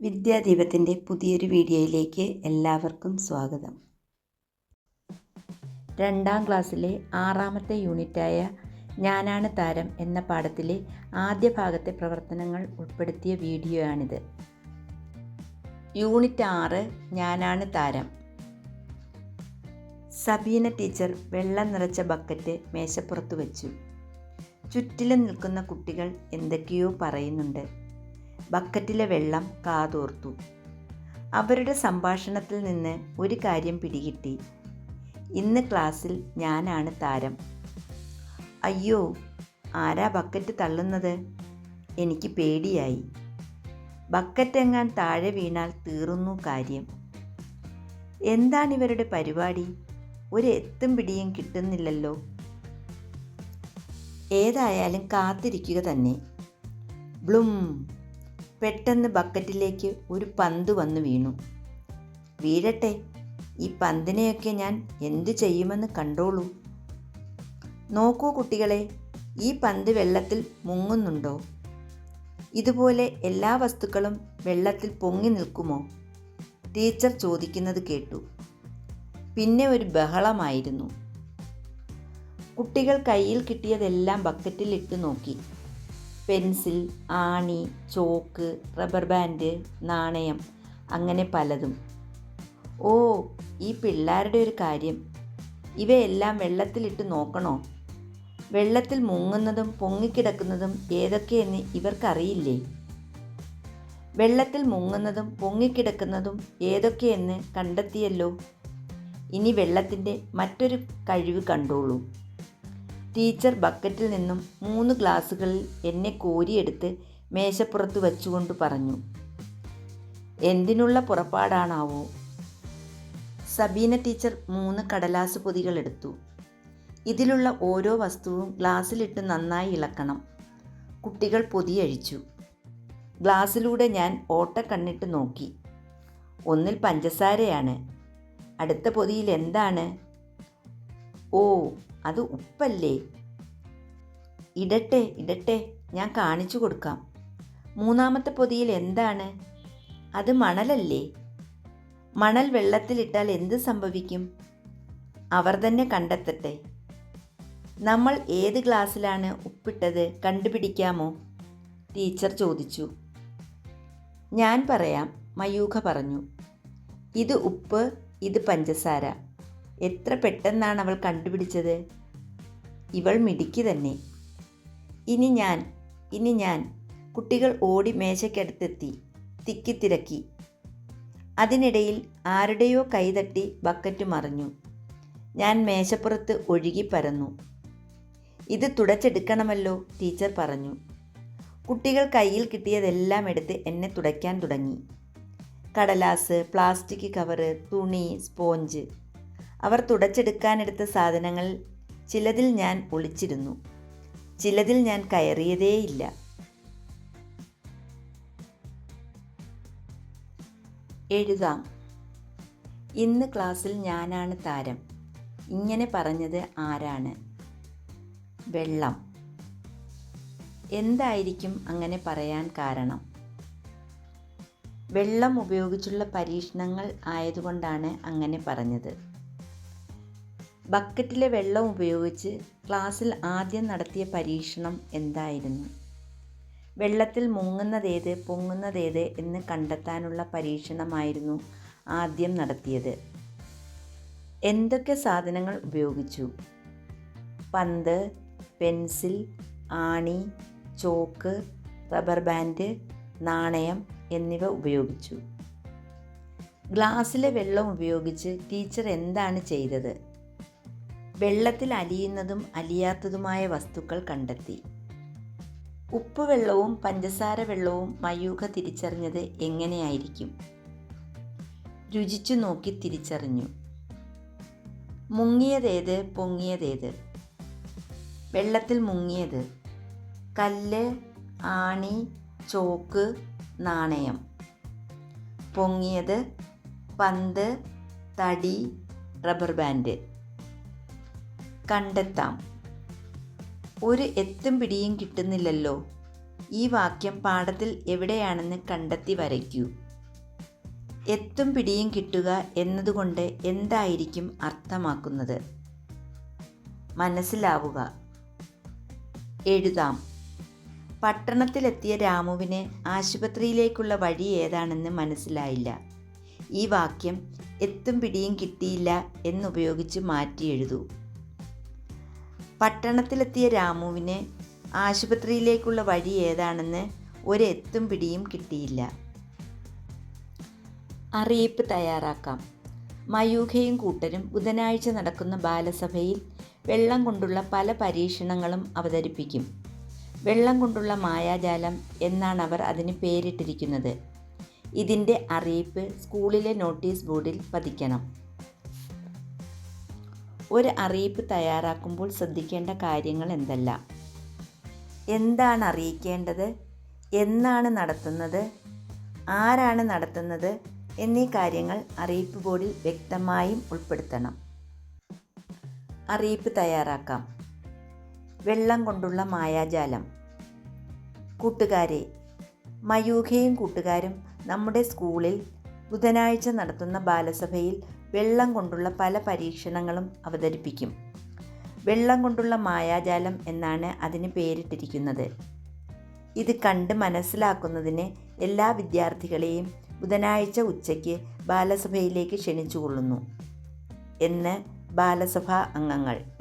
വിദ്യാദീപത്തിൻ്റെ പുതിയൊരു വീഡിയോയിലേക്ക് എല്ലാവർക്കും സ്വാഗതം. 2ാം ക്ലാസ്സിലെ 6ാമത്തെ യൂണിറ്റായ ഞാനാണ് താരം എന്ന പാഠത്തിലെ ആദ്യ ഭാഗത്തെ പ്രവർത്തനങ്ങൾ ഉൾപ്പെടുത്തിയ വീഡിയോയാണിത്. യൂണിറ്റ് 6 ഞാനാണ് താരം. സബീന ടീച്ചർ വെള്ളം നിറച്ച ബക്കറ്റ് മേശപ്പുറത്ത് വെച്ചു. ചുറ്റിലും നിൽക്കുന്ന കുട്ടികൾ എന്തൊക്കെയോ പറയുന്നുണ്ട്. ബക്കറ്റിലെ വെള്ളം കാതോർത്തു. അവരുടെ സംഭാഷണത്തിൽ നിന്ന് ഒരു കാര്യം പിടികിട്ടി. ഇന്ന് ക്ലാസ്സിൽ ഞാനാണ് താരം. അയ്യോ, ആരാ ബക്കറ്റ് തള്ളുന്നത്? എനിക്ക് പേടിയായി. ബക്കറ്റെങ്ങാൻ താഴെ വീണാൽ തീർന്നു കാര്യം. എന്താണിവരുടെ പരിപാടി? ഒരു എത്തും പിടിയും കിട്ടുന്നില്ലല്ലോ. ഏതായാലും കാത്തിരിക്കുക തന്നെ. ബ്ലും! പെട്ടെന്ന് ബക്കറ്റിലേക്ക് ഒരു പന്ത് വന്നു വീണു. വീഴട്ടെ, ഈ പന്തിനെയൊക്കെ ഞാൻ എന്തു ചെയ്യുമെന്ന് കണ്ടോളൂ. നോക്കൂ കുട്ടികളെ, ഈ പന്ത് വെള്ളത്തിൽ മുങ്ങുന്നുണ്ടോ? ഇതുപോലെ എല്ലാ വസ്തുക്കളും വെള്ളത്തിൽ പൊങ്ങി നിൽക്കുമോ? ടീച്ചർ ചോദിക്കുന്നത് കേട്ടു. പിന്നെ ഒരു ബഹളമായിരുന്നു. കുട്ടികൾ കയ്യിൽ കിട്ടിയതെല്ലാം ബക്കറ്റിൽ ഇട്ട് നോക്കി. പെൻസിൽ, ആണി, ചോക്ക്, റബ്ബർ ബാൻഡ്, നാണയം, അങ്ങനെ പലതും. ഓ, ഈ പിള്ളേരുടെ ഒരു കാര്യം! ഇവയെല്ലാം വെള്ളത്തിലിട്ട് നോക്കണോ? വെള്ളത്തിൽ മുങ്ങുന്നതും പൊങ്ങിക്കിടക്കുന്നതും ഏതൊക്കെയെന്ന് ഇവർക്കറിയില്ലേ? വെള്ളത്തിൽ മുങ്ങുന്നതും പൊങ്ങിക്കിടക്കുന്നതും ഏതൊക്കെയെന്ന് കണ്ടെത്തിയല്ലോ. ഇനി വെള്ളത്തിൻ്റെ മറ്റൊരു കഴിവ് കണ്ടോളൂ. ടീച്ചർ ബക്കറ്റിൽ നിന്നും 3 ഗ്ലാസുകളിൽ എന്നെ കോരിയെടുത്ത് മേശപ്പുറത്ത് വച്ചുകൊണ്ട് പറഞ്ഞു. എന്തിനുള്ള പുറപ്പാടാണാവോ? സബീന ടീച്ചർ 3 കടലാസ് പൊതികൾ എടുത്തു. ഇതിലുള്ള ഓരോ വസ്തുവും ഗ്ലാസ്സിലിട്ട് നന്നായി ഇളക്കണം. കുട്ടികൾ പൊതിയഴിച്ചു. ഗ്ലാസ്സിലൂടെ ഞാൻ ഓട്ടക്കണ്ണിട്ട് നോക്കി. ഒന്നിൽ പഞ്ചസാരയാണ്. അടുത്ത പൊതിയിൽ എന്താണ്? ഓ, അത് ഉപ്പല്ലേ? ഇടട്ടെ, ഞാൻ കാണിച്ചു കൊടുക്കാം. 3ാമത്തെ പൊതിയിൽ എന്താണ്? അത് മണലല്ലേ? മണൽ വെള്ളത്തിലിട്ടാൽ എന്ത് സംഭവിക്കും? അവർ തന്നെ കണ്ടെത്തട്ടെ. നമ്മൾ ഏത് ഗ്ലാസ്സിലാണ് ഉപ്പിട്ടത് കണ്ടുപിടിക്കാമോ? ടീച്ചർ ചോദിച്ചു. ഞാൻ പറയാം, മയൂഖ പറഞ്ഞു. ഇത് ഉപ്പ്, ഇത് പഞ്ചസാര. എത്ര പെട്ടെന്നാണ് അവൾ കണ്ടുപിടിച്ചത്! ഇവൾ മിടുക്കി തന്നെ. ഇനി ഞാൻ. കുട്ടികൾ ഓടി മേശയ്ക്കടുത്തെത്തി. തിക്കിത്തിരക്കി. അതിനിടയിൽ ആരുടെയോ കൈതട്ടി ബക്കറ്റ് മറിഞ്ഞു. ഞാൻ മേശപ്പുറത്ത് ഒഴുകി പരന്നു. ഇത് തുടച്ചെടുക്കണമല്ലോ, ടീച്ചർ പറഞ്ഞു. കുട്ടികൾ കയ്യിൽ കിട്ടിയതെല്ലാം എടുത്ത് എന്നെ തുടയ്ക്കാൻ തുടങ്ങി. കടലാസ്, പ്ലാസ്റ്റിക് കവറ്, തുണി, സ്പോഞ്ച്. അവർ തുടച്ചെടുക്കാനെടുത്ത സാധനങ്ങൾ ചിലതിൽ ഞാൻ ഒളിച്ചിരുന്നു. ചിലതിൽ ഞാൻ കയറിയതേയില്ല. എഴുതാം. ഇന്ന് ക്ലാസ്സിൽ ഞാനാണ് താരം. ഇങ്ങനെ പറഞ്ഞത് ആരാണ്? വെള്ളം. എന്തായിരിക്കും അങ്ങനെ പറയാൻ കാരണം? വെള്ളം ഉപയോഗിച്ചുള്ള പരീക്ഷണങ്ങൾ ആയതുകൊണ്ടാണ് അങ്ങനെ പറഞ്ഞത്. ബക്കറ്റിലെ വെള്ളം ഉപയോഗിച്ച് ക്ലാസ്സിൽ ആദ്യം നടത്തിയ പരീക്ഷണം എന്തായിരുന്നു? വെള്ളത്തിൽ മുങ്ങുന്നതേത് പൊങ്ങുന്നതേത് എന്ന് കണ്ടെത്താനുള്ള പരീക്ഷണമായിരുന്നു ആദ്യം നടത്തിയത്. എന്തൊക്കെ സാധനങ്ങൾ ഉപയോഗിച്ചു? പന്ത്, പെൻസിൽ, ആണി, ചോക്ക്, റബ്ബർ ബാൻഡ്, നാണയം എന്നിവ ഉപയോഗിച്ചു. ഗ്ലാസ്സിലെ വെള്ളം ഉപയോഗിച്ച് ടീച്ചർ എന്താണ് ചെയ്തത്? വെള്ളത്തിൽ അലിയുന്നതും അലിയാത്തതുമായ വസ്തുക്കൾ കണ്ടെത്തി. ഉപ്പ് വെള്ളവും പഞ്ചസാര വെള്ളവും മയൂഖ തിരിച്ചറിഞ്ഞത് എങ്ങനെയായിരിക്കും? രുചിച്ചു നോക്കി തിരിച്ചറിഞ്ഞു. മുങ്ങിയതേത് പൊങ്ങിയതേത്? വെള്ളത്തിൽ മുങ്ങിയത് കല്ല്, ആണി, ചോക്ക്, നാണയം. പൊങ്ങിയത് പന്ത്, തടി, റബ്ബർ ബാൻഡ്. കണ്ടെത്താം. ഒരു എത്തും പിടിയും കിട്ടുന്നില്ലല്ലോ. ഈ വാക്യം പാഠത്തിൽ എവിടെയാണെന്ന് കണ്ടെത്തി വരയ്ക്കൂ. എത്തും പിടിയും കിട്ടുക എന്നതുകൊണ്ട് എന്തായിരിക്കും അർത്ഥമാക്കുന്നത്? മനസ്സിലാവുക. എഴുതാം. പട്ടണത്തിലെത്തിയ രാമുവിന് ആശുപത്രിയിലേക്കുള്ള വഴി ഏതാണെന്ന് മനസ്സിലായില്ല. ഈ വാക്യം എത്തും പിടിയും കിട്ടിയില്ല എന്നുപയോഗിച്ച് മാറ്റി എഴുതൂ. പട്ടണത്തിലെത്തിയ രാമുവിന് ആശുപത്രിയിലേക്കുള്ള വഴി ഏതാണെന്ന് ഒരെത്തും പിടിയും കിട്ടിയില്ല. അറിയിപ്പ് തയ്യാറാക്കാം. മയൂഖയും കൂട്ടരും ബുധനാഴ്ച നടക്കുന്ന ബാലസഭയിൽ വെള്ളം കൊണ്ടുള്ള പല പരീക്ഷണങ്ങളും അവതരിപ്പിക്കും. വെള്ളം കൊണ്ടുള്ള മായാജാലം എന്നാണ് അവർ അതിന് പേരിട്ടിരിക്കുന്നത്. ഇതിൻ്റെ അറിയിപ്പ് സ്കൂളിലെ നോട്ടീസ് ബോർഡിൽ പതിക്കണം. ഒരു അറിയിപ്പ് തയ്യാറാക്കുമ്പോൾ ശ്രദ്ധിക്കേണ്ട കാര്യങ്ങൾ എന്തെല്ലാം? എന്താണ് അറിയിക്കേണ്ടത്? എന്നാണ് നടത്തുന്നത്? ആരാണ് നടത്തുന്നത്? എന്നീ കാര്യങ്ങൾ അറിയിപ്പ് ബോർഡിൽ വ്യക്തമായും ഉൾപ്പെടുത്തണം. അറിയിപ്പ് തയ്യാറാക്കാം. വെള്ളം കൊണ്ടുള്ള മായാജാലം. കൂട്ടുകാരെ, മയൂഖയും കൂട്ടുകാരും നമ്മുടെ സ്കൂളിൽ ബുധനാഴ്ച നടത്തുന്ന ബാലസഭയിൽ വെള്ളം കൊണ്ടുള്ള പല പരീക്ഷണങ്ങളും അവതരിപ്പിക്കും. വെള്ളം കൊണ്ടുള്ള മായാജാലം എന്നാണ് അതിന് പേരിട്ടിരിക്കുന്നത്. ഇത് കണ്ട് മനസ്സിലാക്കുന്നതിന് എല്ലാ വിദ്യാർത്ഥികളെയും ബുധനാഴ്ച ഉച്ചയ്ക്ക് ബാലസഭയിലേക്ക് ക്ഷണിച്ചുകൊള്ളുന്നു എന്ന് ബാലസഭാ അംഗങ്ങൾ.